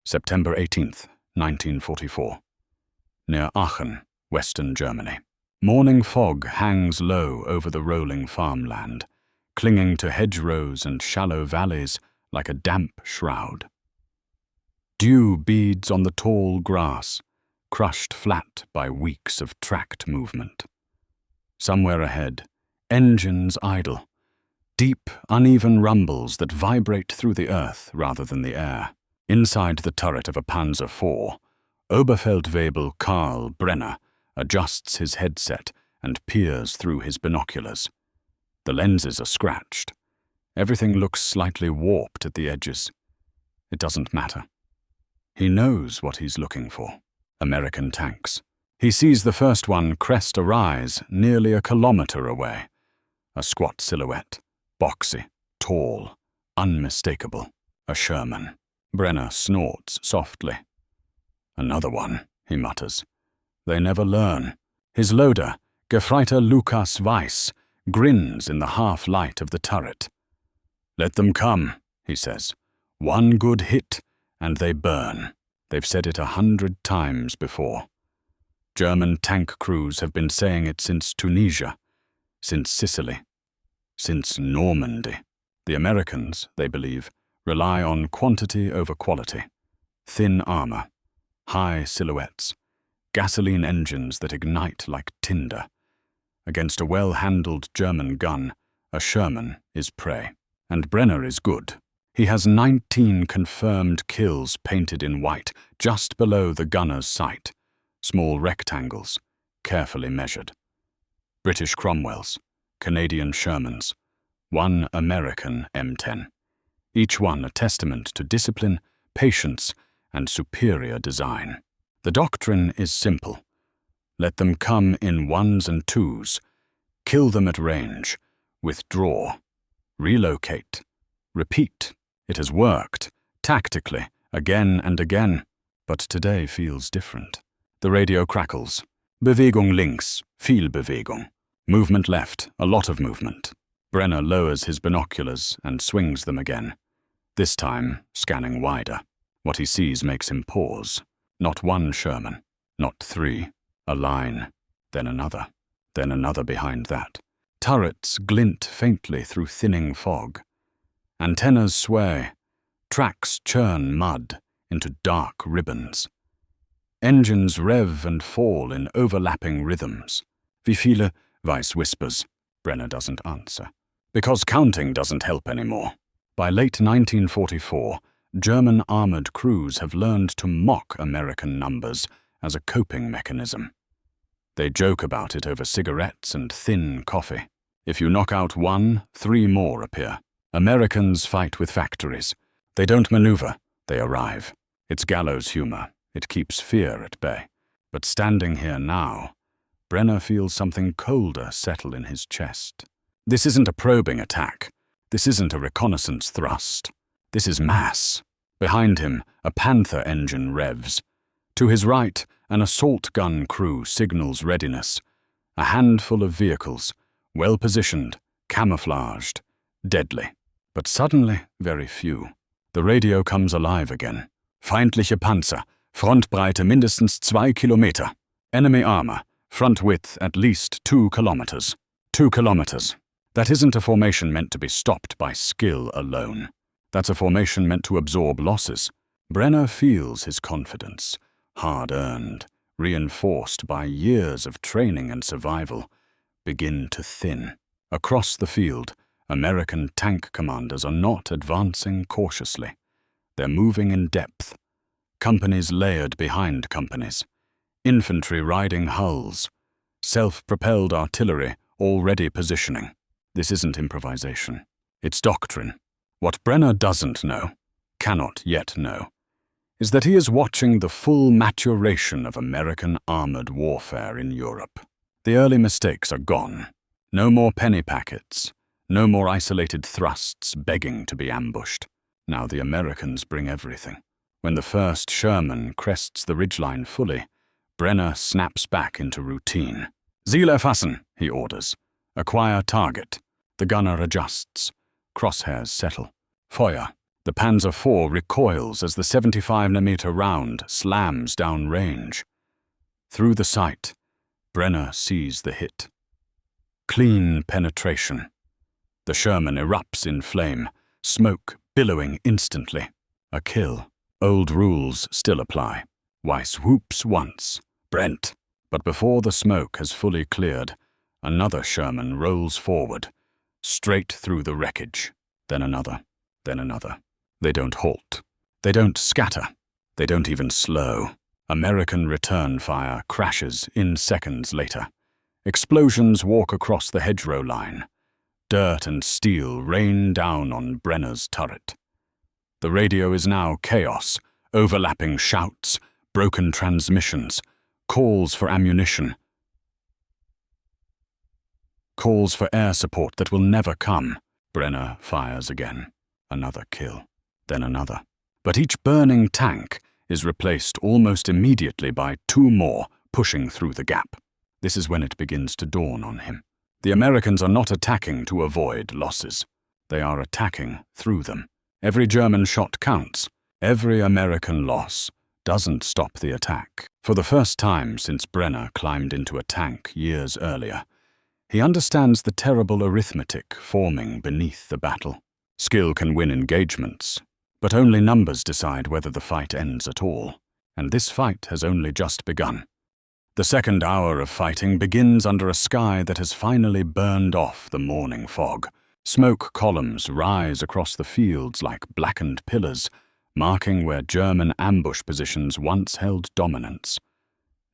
September 18th, 1944. Near Aachen, Western Germany. Morning fog hangs low over the rolling farmland, clinging to hedgerows and shallow valleys like a damp shroud. Dew beads on the tall grass, crushed flat by weeks of tracked movement. Somewhere ahead, engines idle, deep, uneven rumbles that vibrate through the earth rather than the air. Inside the turret of a Panzer IV, Oberfeldwebel Karl Brenner adjusts his headset and peers through his binoculars. The lenses are scratched. Everything looks slightly warped at the edges. It doesn't matter. He knows what he's looking for. American tanks. He sees the first one crest a rise nearly a kilometer away. A squat silhouette, boxy, tall, unmistakable. A Sherman. Brenner snorts softly. Another one, he mutters. They never learn. His loader, Gefreiter Lukas Weiss, grins in the half-light of the turret. Let them come, he says. One good hit, and they burn. They've said it 100 times before. German tank crews have been saying it since Tunisia, since Sicily, since Normandy. The Americans, they believe, rely on quantity over quality. Thin armor, high silhouettes, gasoline engines that ignite like tinder. Against a well-handled German gun, a Sherman is prey. And Brenner is good. He has 19 confirmed kills painted in white just below the gunner's sight. Small rectangles, carefully measured. British Cromwells, Canadian Shermans, one American M10. Each one a testament to discipline, patience, and superior design. The doctrine is simple. Let them come in ones and twos. Kill them at range. Withdraw. Relocate. Repeat. It has worked, tactically, again and again. But today feels different. The radio crackles. Bewegung links, viel Bewegung. Movement left, a lot of movement. Brenner lowers his binoculars and swings them again. This time, scanning wider. What he sees makes him pause. Not one Sherman, not three. A line, then another behind that. Turrets glint faintly through thinning fog. Antennas sway. Tracks churn mud into dark ribbons. Engines rev and fall in overlapping rhythms. Wie viele? Weiss whispers. Brenner doesn't answer. Because counting doesn't help anymore. By late 1944, German armored crews have learned to mock American numbers as a coping mechanism. They joke about it over cigarettes and thin coffee. If you knock out one, 3 more appear. Americans fight with factories. They don't maneuver, they arrive. It's gallows humor. It keeps fear at bay. But standing here now, Brenner feels something colder settle in his chest. This isn't a probing attack. This isn't a reconnaissance thrust. This is mass. Behind him, a Panther engine revs. To his right, an assault gun crew signals readiness. A handful of vehicles, well-positioned, camouflaged, deadly. But suddenly, very few. The radio comes alive again. Feindliche Panzer, Frontbreite mindestens 2 Kilometer. Enemy armor, front width at least 2 kilometers. 2 kilometers. That isn't a formation meant to be stopped by skill alone. That's a formation meant to absorb losses. Brenner feels his confidence, hard-earned, reinforced by years of training and survival, begin to thin. Across the field, American tank commanders are not advancing cautiously. They're moving in depth. Companies layered behind companies. Infantry riding hulls. Self-propelled artillery already positioning. This isn't improvisation. It's doctrine. What Brenner doesn't know, cannot yet know, is that he is watching the full maturation of American armored warfare in Europe. The early mistakes are gone. No more penny packets. No more isolated thrusts begging to be ambushed. Now the Americans bring everything. When the first Sherman crests the ridgeline fully, Brenner snaps back into routine. Ziel erfassen, he orders. Acquire target. The gunner adjusts. Crosshairs settle. Feuer. The Panzer IV recoils as the 75mm round slams down range. Through the sight, Brenner sees the hit. Clean penetration. The Sherman erupts in flame, smoke billowing instantly. A kill. Old rules still apply. Weiss whoops once. Brent. But before the smoke has fully cleared, another Sherman rolls forward, straight through the wreckage. Then another. Then another. They don't halt. They don't scatter. They don't even slow. American return fire crashes in seconds later. Explosions walk across the hedgerow line. Dirt and steel rain down on Brenner's turret. The radio is now chaos, overlapping shouts, broken transmissions, calls for ammunition, calls for air support that will never come. Brenner fires again. Another kill. Then another. But each burning tank is replaced almost immediately by two more pushing through the gap. This is when it begins to dawn on him. The Americans are not attacking to avoid losses. They are attacking through them. Every German shot counts. Every American loss doesn't stop the attack. For the first time since Brenner climbed into a tank years earlier, he understands the terrible arithmetic forming beneath the battle. Skill can win engagements, but only numbers decide whether the fight ends at all. And this fight has only just begun. The second hour of fighting begins under a sky that has finally burned off the morning fog. Smoke columns rise across the fields like blackened pillars, marking where German ambush positions once held dominance.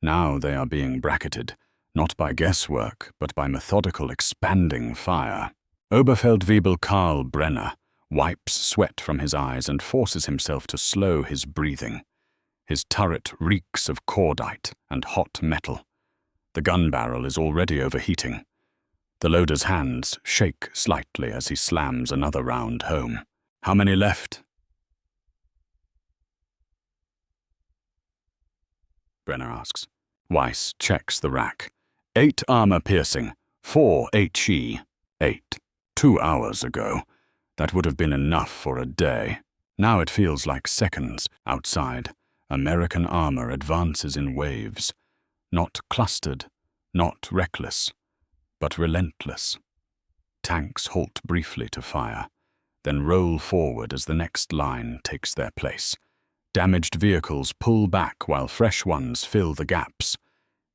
Now they are being bracketed, not by guesswork, but by methodical expanding fire. Oberfeldwebel Karl Brenner wipes sweat from his eyes and forces himself to slow his breathing. His turret reeks of cordite and hot metal. The gun barrel is already overheating. The loader's hands shake slightly as he slams another round home. How many left? Brenner asks. Weiss checks the rack. 8 armor-piercing, 4 HE. 8. 2 hours ago. That would have been enough for a day. Now it feels like seconds outside. American armor advances in waves. Not clustered, not reckless, but relentless. Tanks halt briefly to fire, then roll forward as the next line takes their place. Damaged vehicles pull back while fresh ones fill the gaps.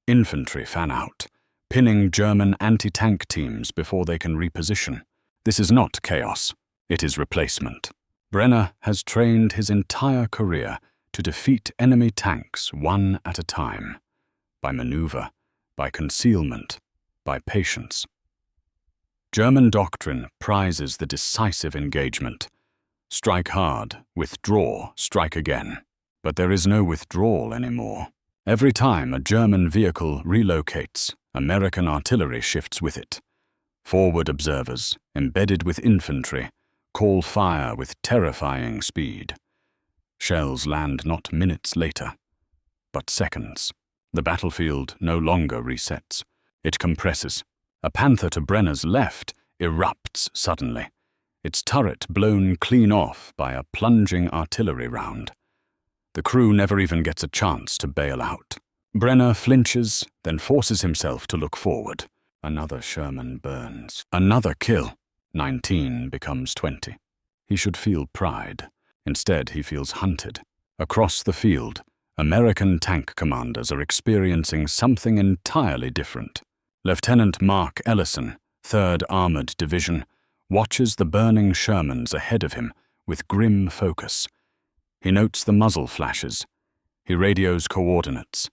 Infantry fan out, pinning German anti-tank teams before they can reposition. This is not chaos, it is replacement. Brenner has trained his entire career to defeat enemy tanks one at a time, by maneuver, by concealment, by patience. German doctrine prizes the decisive engagement. Strike hard, withdraw, strike again. But there is no withdrawal anymore. Every time a German vehicle relocates, American artillery shifts with it. Forward observers, embedded with infantry, call fire with terrifying speed. Shells land not minutes later, but seconds. The battlefield no longer resets. It compresses. A Panther to Brenner's left erupts suddenly, its turret blown clean off by a plunging artillery round. The crew never even gets a chance to bail out. Brenner flinches, then forces himself to look forward. Another Sherman burns. Another kill. 19 becomes 20. He should feel pride. Instead, he feels hunted. Across the field, American tank commanders are experiencing something entirely different. Lieutenant Mark Ellison, 3rd Armored Division, watches the burning Shermans ahead of him with grim focus. He notes the muzzle flashes. He radios coordinates.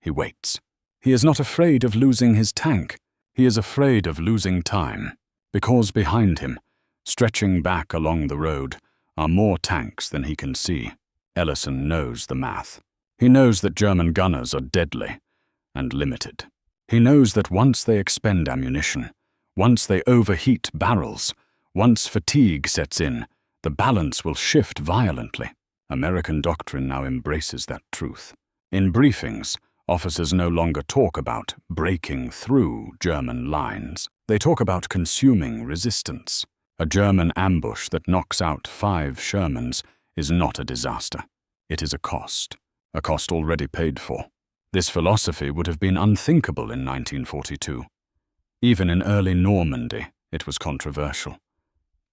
He waits. He is not afraid of losing his tank. He is afraid of losing time, because behind him, stretching back along the road, are more tanks than he can see. Ellison knows the math. He knows that German gunners are deadly and limited. He knows that once they expend ammunition, once they overheat barrels, once fatigue sets in, the balance will shift violently. American doctrine now embraces that truth. In briefings, officers no longer talk about breaking through German lines. They talk about consuming resistance. A German ambush that knocks out 5 Shermans is not a disaster. It is a cost already paid for. This philosophy would have been unthinkable in 1942. Even in early Normandy, it was controversial.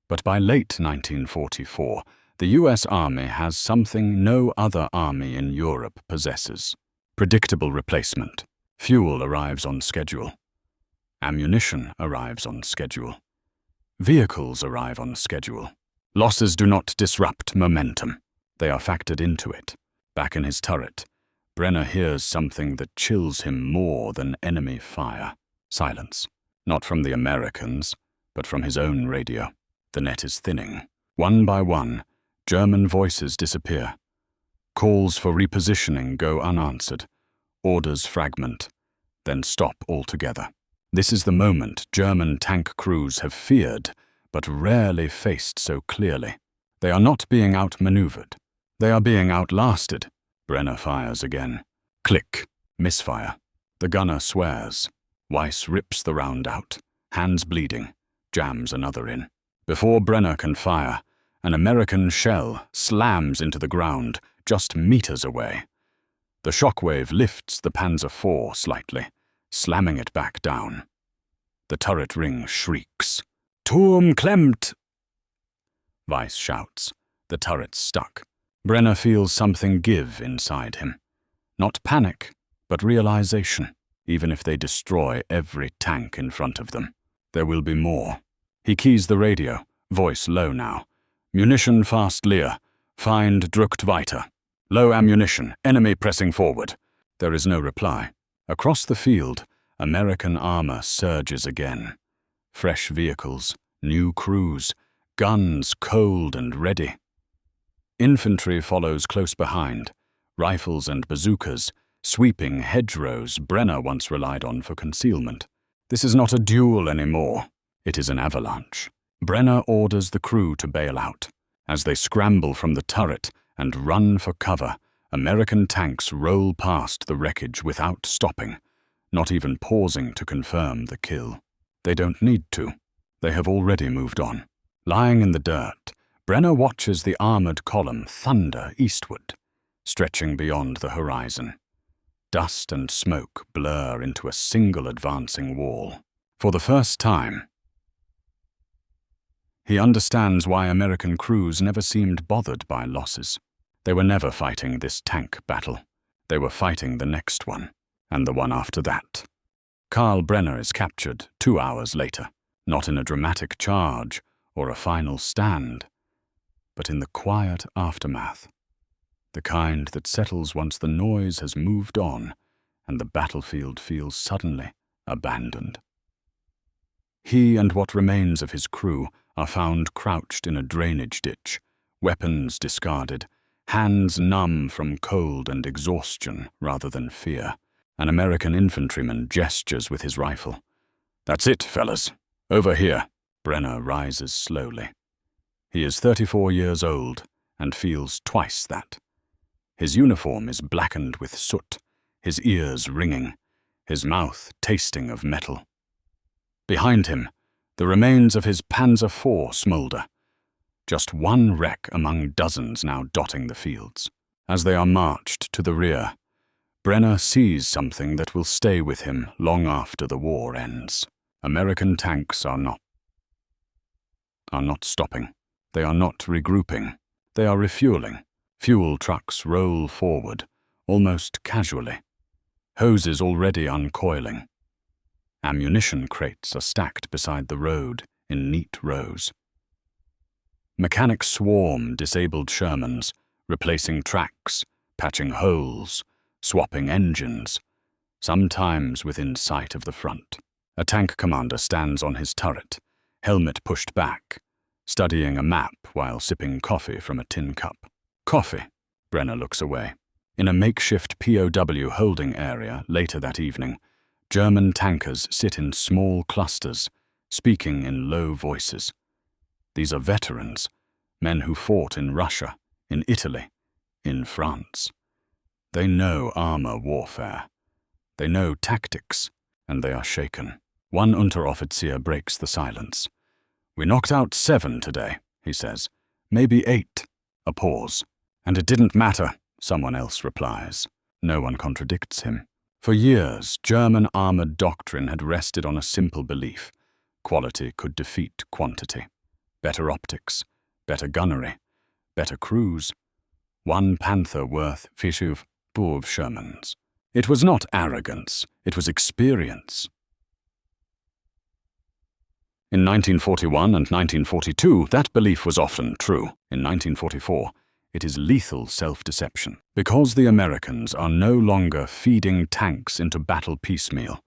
But by late 1944, the US Army has something no other army in Europe possesses. Predictable replacement. Fuel arrives on schedule. Ammunition arrives on schedule. Vehicles arrive on schedule. Losses do not disrupt momentum. They are factored into it. Back in his turret, Brenner hears something that chills him more than enemy fire. Silence. Not from the Americans, but from his own radio. The net is thinning. One by one, German voices disappear. Calls for repositioning go unanswered. Orders fragment, then stop altogether. This is the moment German tank crews have feared, but rarely faced so clearly. They are not being outmaneuvered. They are being outlasted. Brenner fires again. Click. Misfire. The gunner swears. Weiss rips the round out. Hands bleeding. Jams another in. Before Brenner can fire, an American shell slams into the ground just meters away. The shockwave lifts the Panzer IV slightly, slamming it back down. The turret ring shrieks. Turm klemmt! Weiss shouts. The turret's stuck. Brenner feels something give inside him. Not panic, but realization. Even if they destroy every tank in front of them, there will be more. He keys the radio, voice low now. Munition fast leer. Find drückt weiter. Low ammunition, enemy pressing forward. There is no reply. Across the field, American armor surges again. Fresh vehicles, new crews, guns cold and ready. Infantry follows close behind, rifles and bazookas, sweeping hedgerows Brenner once relied on for concealment. This is not a duel anymore. It is an avalanche. Brenner orders the crew to bail out. As they scramble from the turret and run for cover, American tanks roll past the wreckage without stopping, not even pausing to confirm the kill. They don't need to. They have already moved on. Lying in the dirt, Brenner watches the armored column thunder eastward, stretching beyond the horizon. Dust and smoke blur into a single advancing wall. For the first time, he understands why American crews never seemed bothered by losses. They were never fighting this tank battle. They were fighting the next one, and the one after that. Karl Brenner is captured 2 hours later, not in a dramatic charge or a final stand, but in the quiet aftermath, the kind that settles once the noise has moved on and the battlefield feels suddenly abandoned. He and what remains of his crew are found crouched in a drainage ditch, weapons discarded, hands numb from cold and exhaustion rather than fear. An American infantryman gestures with his rifle. "That's it, fellas. Over here." Brenner rises slowly. He is 34 years old and feels twice that. His uniform is blackened with soot, his ears ringing, his mouth tasting of metal. Behind him, the remains of his Panzer IV smolder. Just one wreck among dozens now dotting the fields. As they are marched to the rear, Brenner sees something that will stay with him long after the war ends. American tanks are not stopping. They are not regrouping. They are refueling. Fuel trucks roll forward, almost casually. Hoses already uncoiling. Ammunition crates are stacked beside the road in neat rows. Mechanics swarm disabled Shermans, replacing tracks, patching holes, swapping engines, sometimes within sight of the front. A tank commander stands on his turret, helmet pushed back, studying a map while sipping coffee from a tin cup. Coffee. Brenner looks away. In a makeshift POW holding area later that evening, German tankers sit in small clusters, speaking in low voices. These are veterans, men who fought in Russia, in Italy, in France. They know armor warfare. They know tactics, and they are shaken. One Unteroffizier breaks the silence. "We knocked out 7 today," he says. "Maybe 8. A pause. "And it didn't matter," someone else replies. No one contradicts him. For years, German armored doctrine had rested on a simple belief: quality could defeat quantity. Better optics, better gunnery, better crews. One Panther worth 5 Shermans. It was not arrogance, it was experience. In 1941 and 1942, that belief was often true. In 1944, it is lethal self-deception. Because the Americans are no longer feeding tanks into battle piecemeal.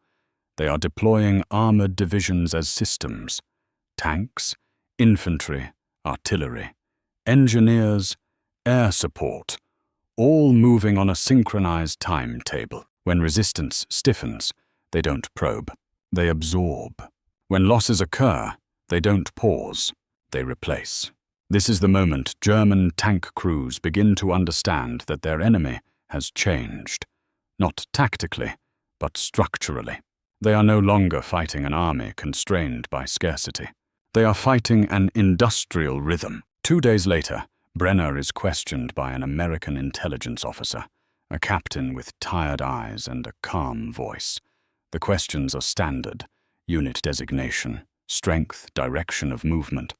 They are deploying armored divisions as systems. Tanks, infantry, artillery, engineers, air support, all moving on a synchronized timetable. When resistance stiffens, they don't probe, they absorb. When losses occur, they don't pause, they replace. This is the moment German tank crews begin to understand that their enemy has changed, not tactically, but structurally. They are no longer fighting an army constrained by scarcity. They are fighting an industrial rhythm. 2 days later, Brenner is questioned by an American intelligence officer, a captain with tired eyes and a calm voice. The questions are standard: unit designation, strength, direction of movement.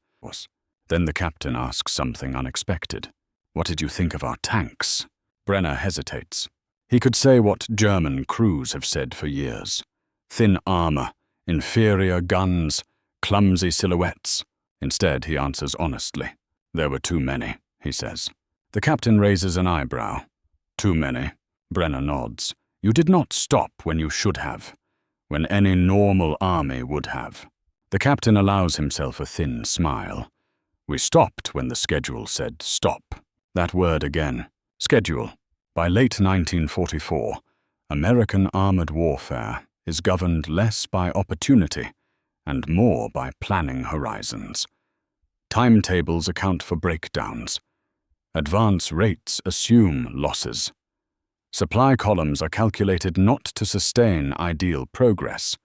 Then the captain asks something unexpected. "What did you think of our tanks?" Brenner hesitates. He could say what German crews have said for years: thin armor, inferior guns, clumsy silhouettes. Instead, he answers honestly. "There were too many," he says. The captain raises an eyebrow. "Too many?" Brenner nods. "You did not stop when you should have, when any normal army would have." The captain allows himself a thin smile. "We stopped when the schedule said stop." That word again. Schedule. By late 1944, American armored warfare is governed less by opportunity and more by planning horizons. Timetables account for breakdowns. Advance rates assume losses. Supply columns are calculated not to sustain ideal progress,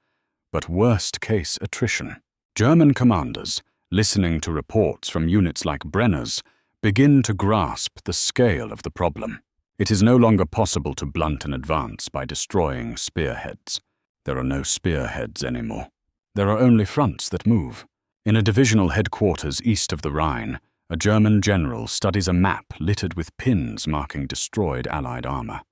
but worst-case attrition. German commanders, listening to reports from units like Brenner's, begin to grasp the scale of the problem. It is no longer possible to blunt an advance by destroying spearheads. There are no spearheads anymore. There are only fronts that move. In a divisional headquarters east of the Rhine, a German general studies a map littered with pins marking destroyed Allied armor.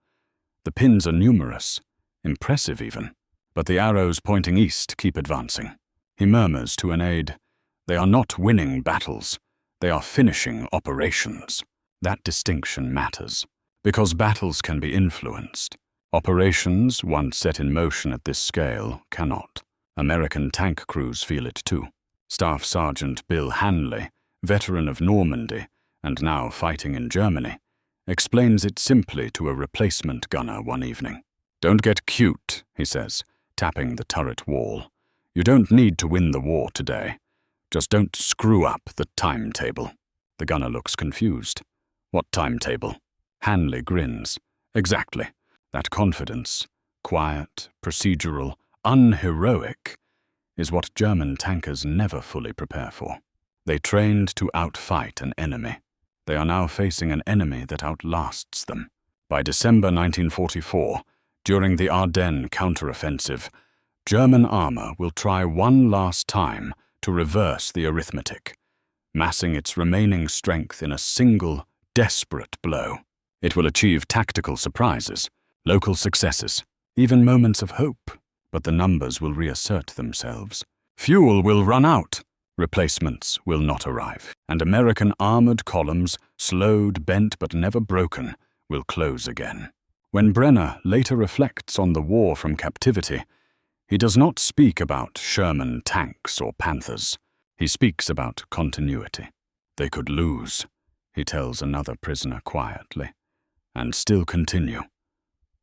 The pins are numerous, impressive even, but the arrows pointing east keep advancing. He murmurs to an aide, "They are not winning battles, they are finishing operations." That distinction matters, because battles can be influenced. Operations, once set in motion at this scale, cannot. American tank crews feel it too. Staff Sergeant Bill Hanley, veteran of Normandy and now fighting in Germany, explains it simply to a replacement gunner one evening. "Don't get cute," he says, tapping the turret wall. "You don't need to win the war today. Just don't screw up the timetable." The gunner looks confused. "What timetable?" Hanley grins. "Exactly. That confidence, quiet, procedural, unheroic, is what German tankers never fully prepare for. They trained to outfight an enemy. They are now facing an enemy that outlasts them. By December 1944, during the Ardennes counteroffensive, German armor will try one last time to reverse the arithmetic, massing its remaining strength in a single, desperate blow. It will achieve tactical surprises, local successes, even moments of hope, but the numbers will reassert themselves. Fuel will run out, replacements will not arrive, and American armored columns, slowed, bent but never broken, will close again. When Brenner later reflects on the war from captivity, he does not speak about Sherman tanks or Panthers. He speaks about continuity. "They could lose," he tells another prisoner quietly, "and still continue.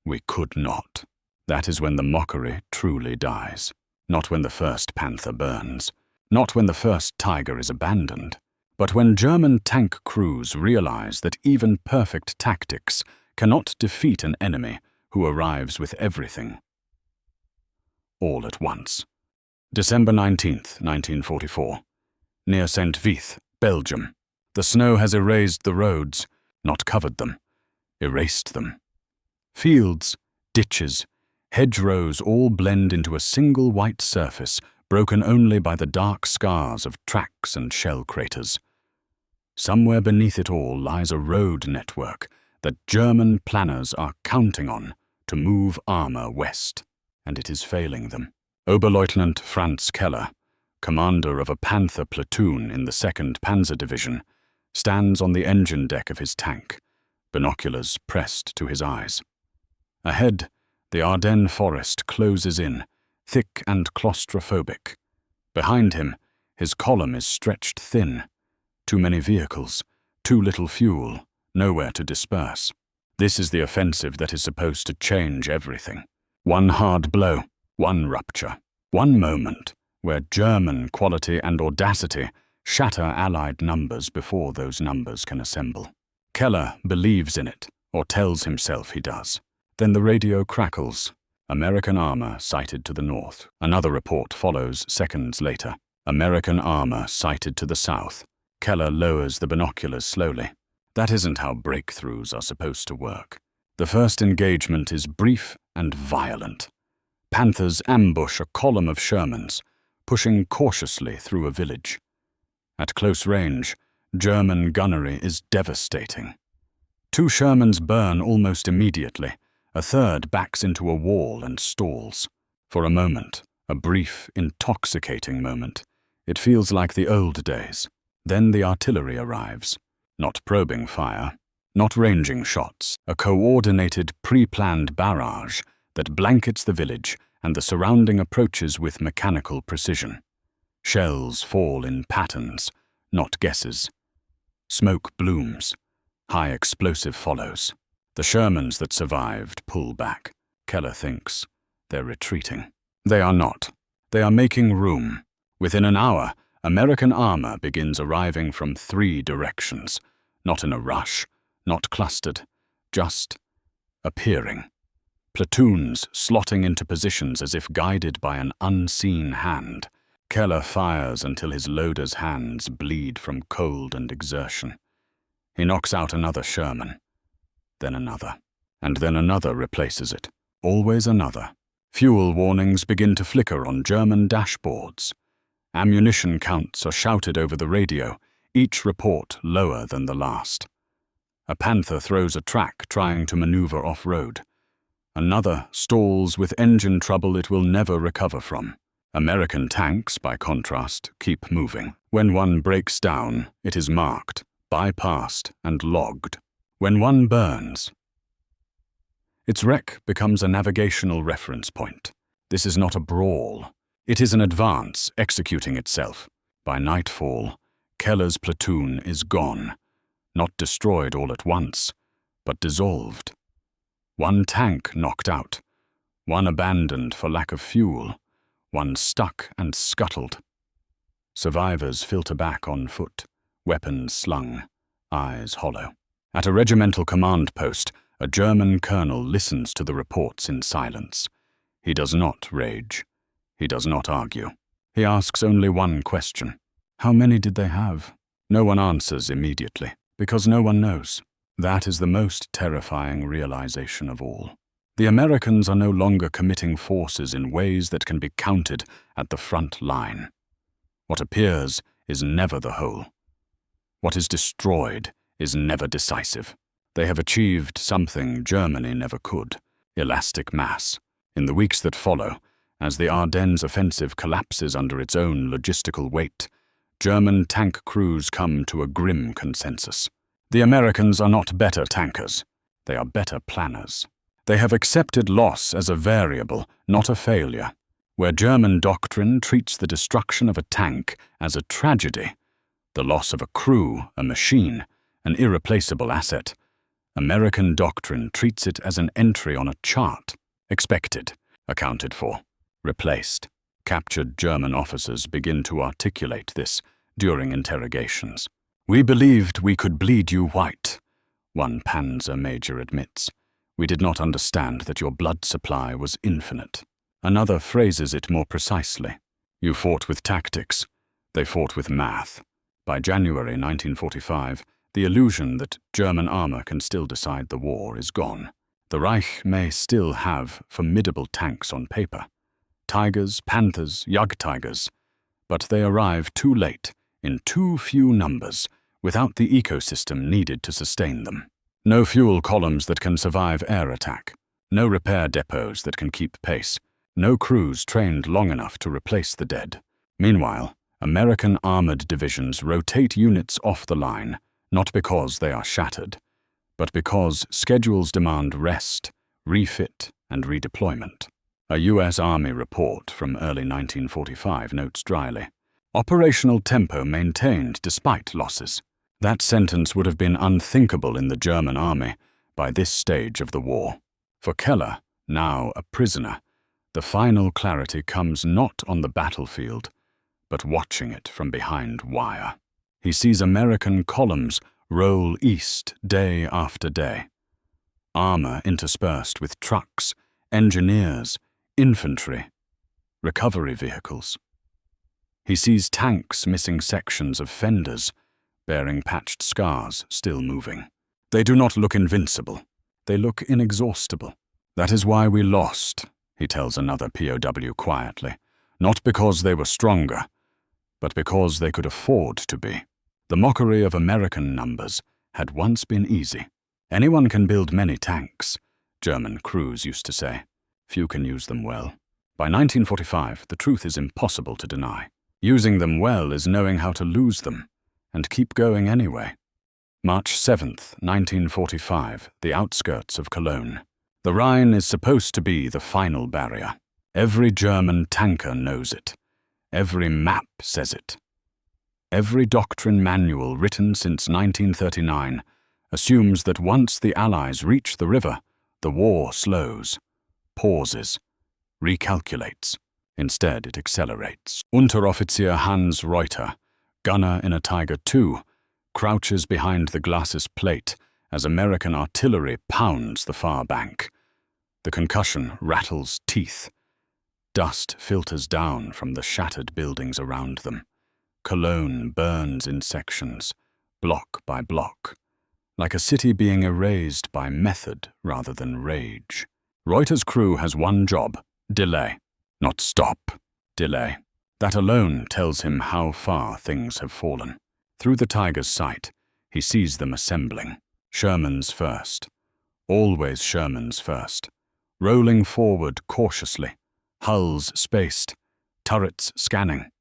We could not." That is when the mockery truly dies. Not when the first Panther burns. Not when the first Tiger is abandoned. But when German tank crews realize that even perfect tactics cannot defeat an enemy who arrives with everything all at once. December 19th, 1944. near St. Vith, Belgium. The snow has erased the roads, not covered them, erased them. Fields, ditches, hedgerows all blend into a single white surface, broken only by the dark scars of tracks and shell craters. Somewhere beneath it all lies a road network that German planners are counting on to move armor west, and it is failing them. Oberleutnant Franz Keller, commander of a Panther platoon in the 2nd Panzer Division, stands on the engine deck of his tank, binoculars pressed to his eyes. Ahead, the Ardennes forest closes in, thick and claustrophobic. Behind him, his column is stretched thin. Too many vehicles, too little fuel, nowhere to disperse. This is the offensive that is supposed to change everything. One hard blow, one rupture, one moment where German quality and audacity shatter Allied numbers before those numbers can assemble. Keller believes in it, or tells himself he does. Then the radio crackles. American armor sighted to the north. Another report follows seconds later. American armor sighted to the south. Keller lowers the binoculars slowly. That isn't how breakthroughs are supposed to work. The first engagement is brief and violent. Panthers ambush a column of Shermans, pushing cautiously through a village. At close range, German gunnery is devastating. 2 Shermans burn almost immediately. A third backs into a wall and stalls. For a moment, a brief, intoxicating moment, it feels like the old days. Then the artillery arrives. Not probing fire, not ranging shots, a coordinated, pre-planned barrage that blankets the village and the surrounding approaches with mechanical precision. Shells fall in patterns, not guesses. Smoke blooms. High explosive follows. The Shermans that survived pull back. Keller thinks they're retreating. They are not. They are making room. Within an hour, American armor begins arriving from 3 directions. Not in a rush, not clustered, just appearing. Platoons slotting into positions as if guided by an unseen hand. Keller fires until his loader's hands bleed from cold and exertion. He knocks out another Sherman. Then another. And then another replaces it. Always another. Fuel warnings begin to flicker on German dashboards. Ammunition counts are shouted over the radio, each report lower than the last. A Panther throws a track trying to maneuver off-road. Another stalls with engine trouble it will never recover from. American tanks, by contrast, keep moving. When one breaks down, it is marked, bypassed, and logged. When one burns, its wreck becomes a navigational reference point. This is not a brawl. It is an advance executing itself. By nightfall, Keller's platoon is gone, not destroyed all at once, but dissolved. One tank knocked out, one abandoned for lack of fuel, one stuck and scuttled. Survivors filter back on foot, weapons slung, eyes hollow. At a regimental command post, a German colonel listens to the reports in silence. He does not rage. He does not argue. He asks only one question. How many did they have? No one answers immediately, because no one knows. That is the most terrifying realization of all. The Americans are no longer committing forces in ways that can be counted at the front line. What appears is never the whole. What is destroyed is never decisive. They have achieved something Germany never could, elastic mass. In the weeks that follow, as the Ardennes offensive collapses under its own logistical weight, German tank crews come to a grim consensus. The Americans are not better tankers. They are better planners. They have accepted loss as a variable, not a failure. Where German doctrine treats the destruction of a tank as a tragedy, the loss of a crew, a machine, an irreplaceable asset, American doctrine treats it as an entry on a chart, expected, accounted for, replaced. Captured German officers begin to articulate this during interrogations. "We believed we could bleed you white," one Panzer major admits. "We did not understand that your blood supply was infinite." Another phrases it more precisely. "You fought with tactics. They fought with math. By January 1945, the illusion that German armor can still decide the war is gone. The Reich may still have formidable tanks on paper. Tigers, Panthers, Jagdtigers. But they arrive too late, in too few numbers, without the ecosystem needed to sustain them. No fuel columns that can survive air attack. No repair depots that can keep pace. No crews trained long enough to replace the dead. Meanwhile, American armored divisions rotate units off the line, not because they are shattered, but because schedules demand rest, refit, and redeployment. A U.S. Army report from early 1945 notes dryly, "Operational tempo maintained despite losses." That sentence would have been unthinkable in the German army by this stage of the war. For Keller, now a prisoner, the final clarity comes not on the battlefield, but watching it from behind wire. He sees American columns roll east day after day. Armor interspersed with trucks, engineers, infantry, recovery vehicles. He sees tanks missing sections of fenders, bearing patched scars still moving. They do not look invincible. They look inexhaustible. "That is why we lost," he tells another POW quietly, "not because they were stronger, but because they could afford to be." The mockery of American numbers had once been easy. "Anyone can build many tanks," German crews used to say. Few can use them well. By 1945, the truth is impossible to deny. Using them well is knowing how to lose them, and keep going anyway. March 7th, 1945, the outskirts of Cologne. The Rhine is supposed to be the final barrier. Every German tanker knows it. Every map says it. Every doctrine manual written since 1939 assumes that once the Allies reach the river, the war slows, pauses, recalculates. Instead, it accelerates. Unteroffizier Hans Reuter, gunner in a Tiger II, crouches behind the glacis plate as American artillery pounds the far bank. The concussion rattles teeth. Dust filters down from the shattered buildings around them. Cologne burns in sections, block by block, like a city being erased by method rather than rage. Reuter's crew has one job: delay. Not stop, delay. That alone tells him how far things have fallen. Through the Tiger's sight, he sees them assembling. Shermans first. Always Shermans first. Rolling forward cautiously, hulls spaced, turrets scanning.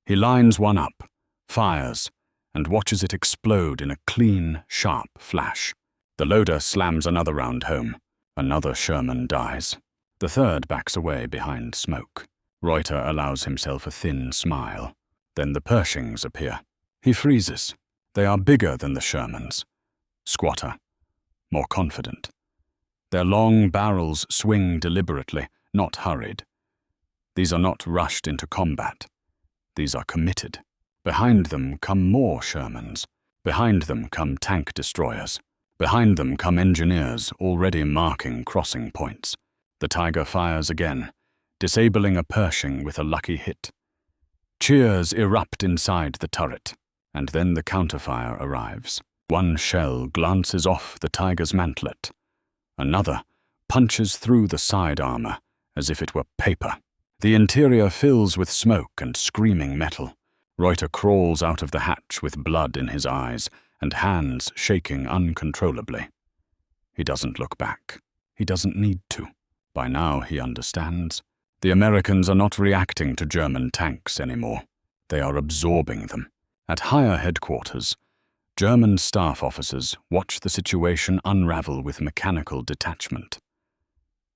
He lines one up, fires, and watches it explode in a clean, sharp flash. The loader slams another round home. Another Sherman dies. The third backs away behind smoke. Reuter allows himself a thin smile. Then the Pershings appear. He freezes. They are bigger than the Shermans. Squatter. More confident. Their long barrels swing deliberately, not hurried. These are not rushed into combat. These are committed. Behind them come more Shermans. Behind them come tank destroyers. Behind them come engineers already marking crossing points. The Tiger fires again, disabling a Pershing with a lucky hit. Cheers erupt inside the turret, and then the counterfire arrives. One shell glances off the Tiger's mantlet. Another punches through the side armor as if it were paper. The interior fills with smoke and screaming metal. Reuter crawls out of the hatch with blood in his eyes and hands shaking uncontrollably. He doesn't look back. He doesn't need to. By now he understands. The Americans are not reacting to German tanks anymore. They are absorbing them. At higher headquarters, German staff officers watch the situation unravel with mechanical detachment.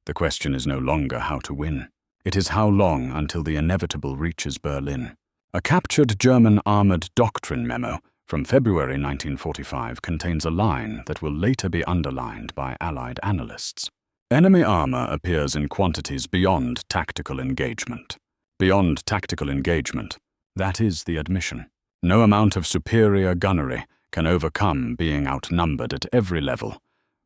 The question is no longer how to win. It is how long until the inevitable reaches Berlin. A captured German armored doctrine memo from February 1945 contains a line that will later be underlined by Allied analysts. Enemy armor appears in quantities beyond tactical engagement. Beyond tactical engagement, that is the admission. No amount of superior gunnery can overcome being outnumbered at every level,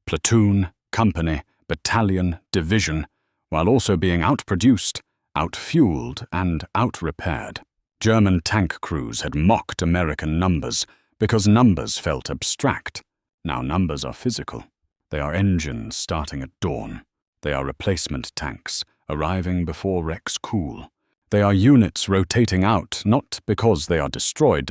platoon, company, battalion, division, while also being outproduced, outfueled, and outrepaired. German tank crews had mocked American numbers because numbers felt abstract. Now numbers are physical. They are engines starting at dawn. They are replacement tanks arriving before wrecks cool. They are units rotating out not because they are destroyed,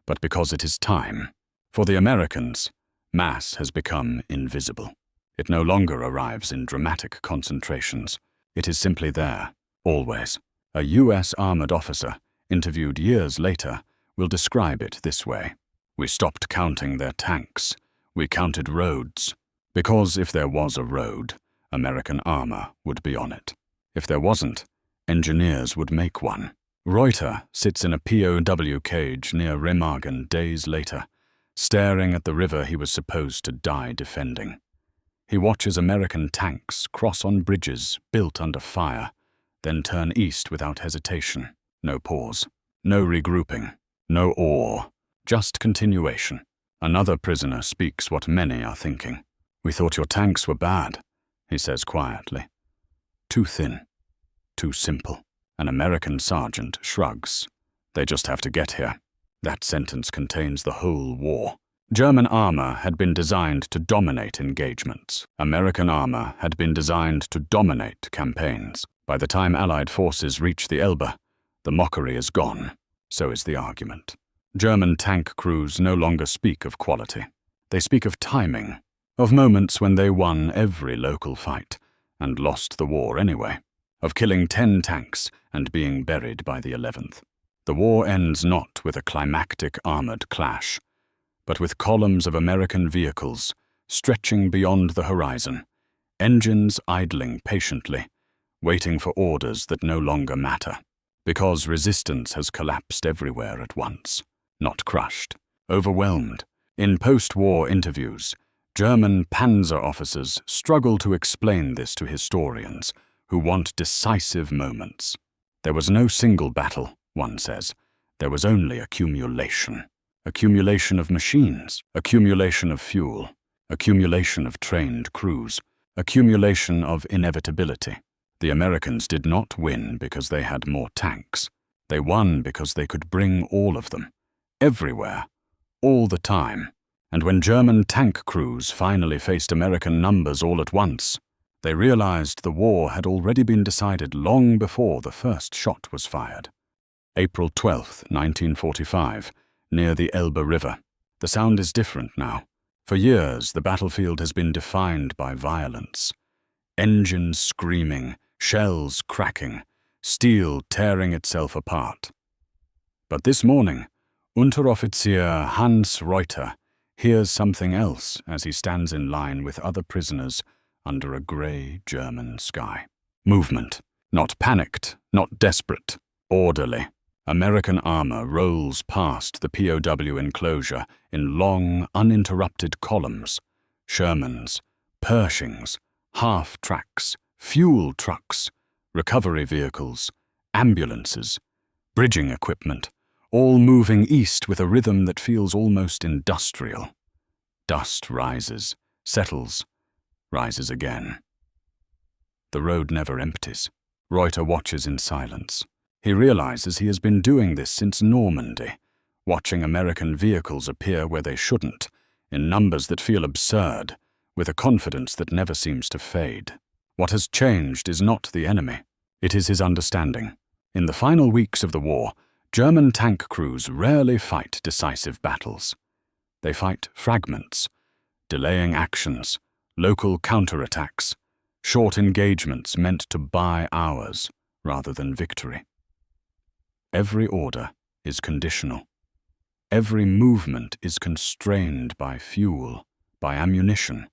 but because it is time. For the Americans, mass has become invisible. It no longer arrives in dramatic concentrations. It is simply there, always. A U.S. armored officer, interviewed years later, will describe it this way. We stopped counting their tanks. We counted roads. Because if there was a road, American armor would be on it. If there wasn't, engineers would make one. Reuter sits in a POW cage near Remagen days later, staring at the river he was supposed to die defending. He watches American tanks cross on bridges built under fire, then turn east without hesitation. No pause, no regrouping, no awe, just continuation. Another prisoner speaks what many are thinking. "We thought your tanks were bad," he says quietly. "Too thin, too simple." An American sergeant shrugs. "They just have to get here." That sentence contains the whole war. German armor had been designed to dominate engagements. American armor had been designed to dominate campaigns. By the time Allied forces reach the Elbe, the mockery is gone. So is the argument. German tank crews no longer speak of quality. They speak of timing, of moments when they won every local fight and lost the war anyway, of killing 10 tanks and being buried by the 11th. The war ends not with a climactic armored clash, but with columns of American vehicles stretching beyond the horizon, engines idling patiently, waiting for orders that no longer matter, because resistance has collapsed everywhere at once, not crushed, overwhelmed. In post-war interviews, German panzer officers struggle to explain this to historians who want decisive moments. There was no single battle, one says. There was only accumulation. Accumulation of machines, accumulation of fuel, accumulation of trained crews, accumulation of inevitability. The Americans did not win because they had more tanks. They won because they could bring all of them, everywhere, all the time. And when German tank crews finally faced American numbers all at once, they realized the war had already been decided long before the first shot was fired. April 12, 1945, near the Elbe River. The sound is different now. For years, the battlefield has been defined by violence. Engines screaming, shells cracking, steel tearing itself apart. But this morning, Unteroffizier Hans Reuter hears something else as he stands in line with other prisoners under a grey German sky. Movement. Not panicked, not desperate, orderly. American armor rolls past the POW enclosure in long, uninterrupted columns. Shermans, Pershings, half-tracks, fuel trucks, recovery vehicles, ambulances, bridging equipment, all moving east with a rhythm that feels almost industrial. Dust rises, settles, rises again. The road never empties. Reuter watches in silence. He realizes he has been doing this since Normandy, watching American vehicles appear where they shouldn't, in numbers that feel absurd, with a confidence that never seems to fade. What has changed is not the enemy. It is his understanding. In the final weeks of the war, German tank crews rarely fight decisive battles. They fight fragments, delaying actions, local counterattacks, short engagements meant to buy hours rather than victory. Every order is conditional. Every movement is constrained by fuel, by ammunition,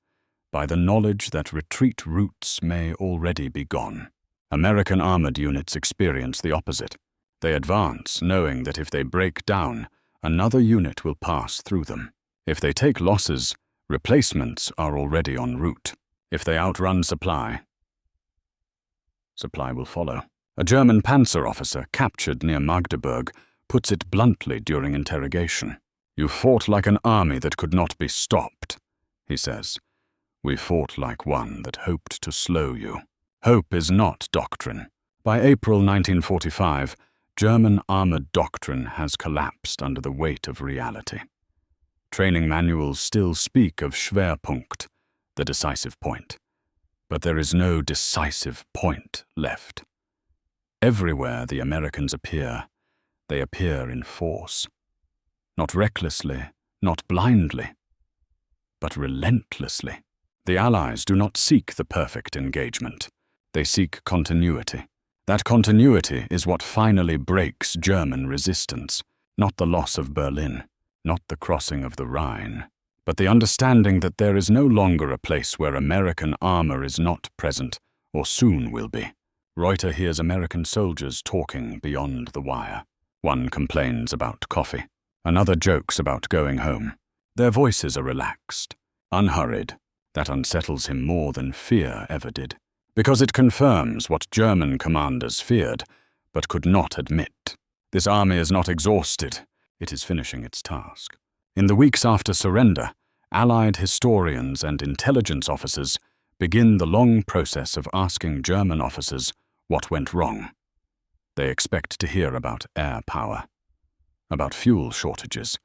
by the knowledge that retreat routes may already be gone. American armored units experience the opposite. They advance knowing that if they break down, another unit will pass through them. If they take losses, replacements are already en route. If they outrun supply, supply will follow. A German panzer officer captured near Magdeburg puts it bluntly during interrogation. "You fought like an army that could not be stopped," he says. "We fought like one that hoped to slow you." Hope is not doctrine. By April 1945, German armored doctrine has collapsed under the weight of reality. Training manuals still speak of Schwerpunkt, the decisive point. But there is no decisive point left. Everywhere the Americans appear, they appear in force. Not recklessly, not blindly, but relentlessly. The Allies do not seek the perfect engagement. They seek continuity. That continuity is what finally breaks German resistance, not the loss of Berlin, not the crossing of the Rhine, but the understanding that there is no longer a place where American armor is not present, or soon will be. Reuter hears American soldiers talking beyond the wire. One complains about coffee. Another jokes about going home. Their voices are relaxed, unhurried. That unsettles him more than fear ever did, because it confirms what German commanders feared, but could not admit. This army is not exhausted. It is finishing its task. In the weeks after surrender, Allied historians and intelligence officers begin the long process of asking German officers what went wrong. They expect to hear about air power, about fuel shortages,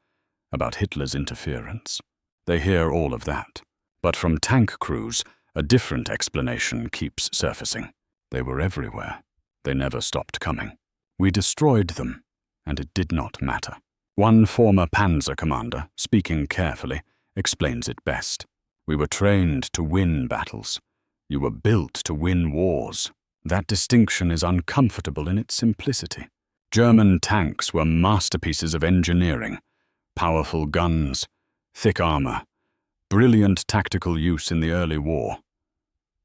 about Hitler's interference. They hear all of that. But from tank crews, a different explanation keeps surfacing. They were everywhere. They never stopped coming. We destroyed them, and it did not matter. One former panzer commander, speaking carefully, explains it best. We were trained to win battles. You were built to win wars. That distinction is uncomfortable in its simplicity. German tanks were masterpieces of engineering, powerful guns, thick armor, brilliant tactical use in the early war.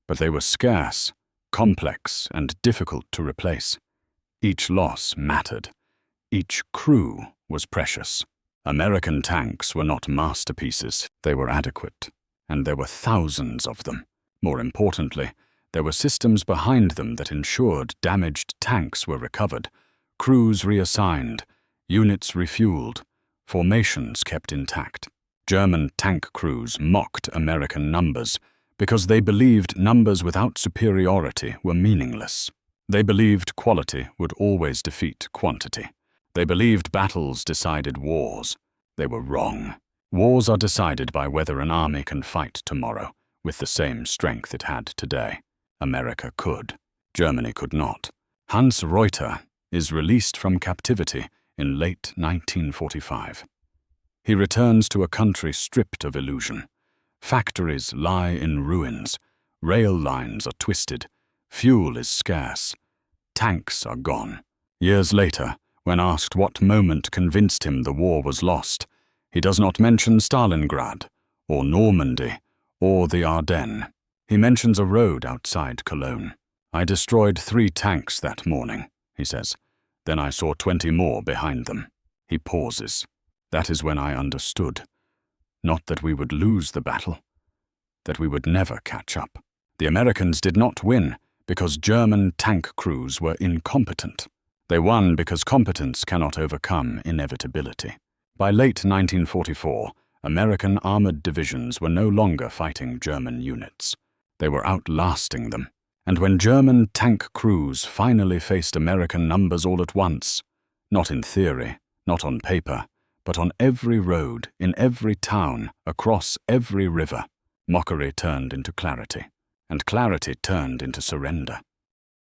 But they were scarce, complex, and difficult to replace. Each loss mattered. Each crew was precious. American tanks were not masterpieces, they were adequate. And there were thousands of them. More importantly, there were systems behind them that ensured damaged tanks were recovered, crews reassigned, units refueled, formations kept intact. German tank crews mocked American numbers because they believed numbers without superiority were meaningless. They believed quality would always defeat quantity. They believed battles decided wars. They were wrong. Wars are decided by whether an army can fight tomorrow with the same strength it had today. America could. Germany could not. Hans Reuter is released from captivity in late 1945. He returns to a country stripped of illusion. Factories lie in ruins. Rail lines are twisted. Fuel is scarce. Tanks are gone. Years later, when asked what moment convinced him the war was lost, he does not mention Stalingrad, or Normandy, or the Ardennes. He mentions a road outside Cologne. I destroyed 3 tanks that morning, he says. Then I saw 20 more behind them. He pauses. That is when I understood. Not that we would lose the battle, that we would never catch up. The Americans did not win because German tank crews were incompetent. They won because competence cannot overcome inevitability. By late 1944, American armored divisions were no longer fighting German units. They were outlasting them. And when German tank crews finally faced American numbers all at once, not in theory, not on paper, but on every road, in every town, across every river, mockery turned into clarity, and clarity turned into surrender.